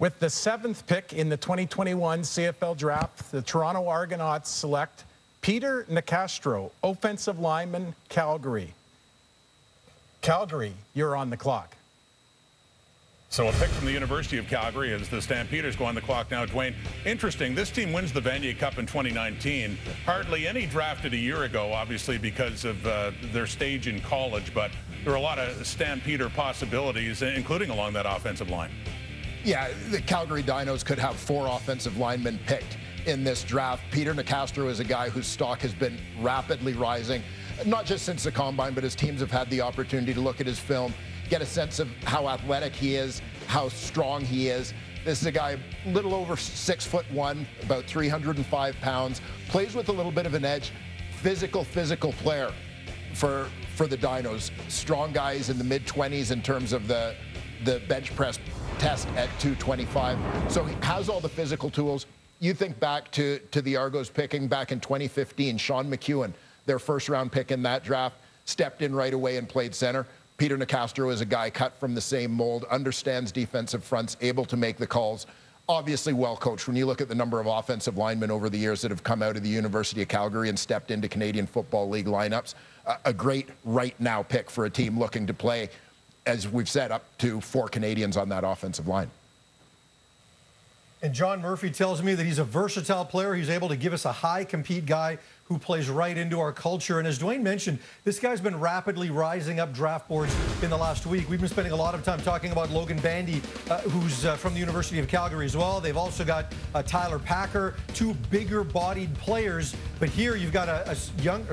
With the 7th pick in the 2021 CFL Draft, the Toronto Argonauts select Peter Nicastro, offensive lineman, Calgary. Calgary, you're on the clock. So a pick from the University of Calgary as the Stampeders go on the clock now. Dwayne, interesting, this team wins the Vanier Cup in 2019. Hardly any drafted a year ago, obviously, because of their stage in college, but there are a lot of Stampeder possibilities, including along that offensive line. Yeah, the Calgary Dinos could have 4 offensive linemen picked in this draft. Peter Nicastro is a guy whose stock has been rapidly rising, not just since the Combine, but his teams have had the opportunity to look at his film, get a sense of how athletic he is, how strong he is. This is a guy a little over 6'1", about 305 pounds, plays with a little bit of an edge, physical player for the Dinos. Strong guys in the mid-20s in terms of the bench press test at 225. So he has all the physical tools. You think back to the Argos picking back in 2015, Sean McEwen, their first-round pick in that draft, stepped in right away and played center. Peter Nicastro is a guy cut from the same mold, understands defensive fronts, able to make the calls, obviously well coached. When you look at the number of offensive linemen over the years that have come out of the University of Calgary and stepped into Canadian Football League lineups, a great right now pick for a team looking to play, as we've said, up to 4 Canadians on that offensive line. And John Murphy tells me that he's a versatile player. He's able to give us a high compete guy who plays right into our culture. And as Dwayne mentioned, this guy's been rapidly rising up draft boards in the last week. We've been spending a lot of time talking about Logan Bandy, who's from the University of Calgary as well. They've also got Tyler Packer, 2 bigger-bodied players. But here you've got a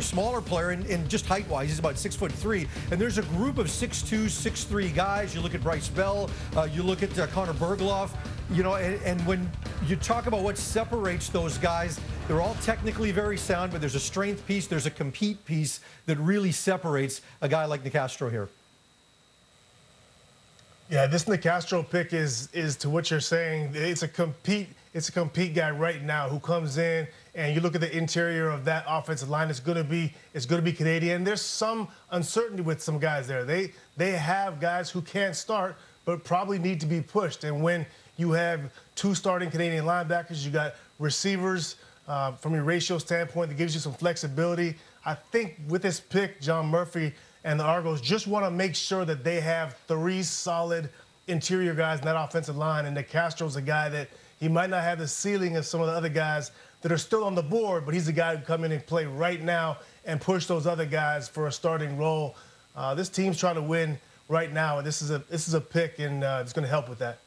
smaller player, in just height-wise, he's about 6'3". And there's a group of 6'2", 6'3" guys. You look at Bryce Bell, you look at Connor Bergloff. You know, and when you talk about what separates those guys, they're all technically very sound, but there's a strength piece, there's a compete piece that really separates a guy like Nicastro here. Yeah, this Nicastro pick is to what you're saying. It's a compete guy right now who comes in, and you look at the interior of that offensive line. It's going to be Canadian. There's some uncertainty with some guys there. They have guys who can't start, but probably need to be pushed. And when you have 2 starting Canadian linebackers, you got receivers from your ratio standpoint that gives you some flexibility. I think with this pick, John Murphy and the Argos just want to make sure that they have 3 solid interior guys in that offensive line. And Nicastro's a guy that he might not have the ceiling of some of the other guys that are still on the board, but he's a guy who come in and play right now and push those other guys for a starting role. This team's trying to win right now, and this is a pick, and it's going to help with that.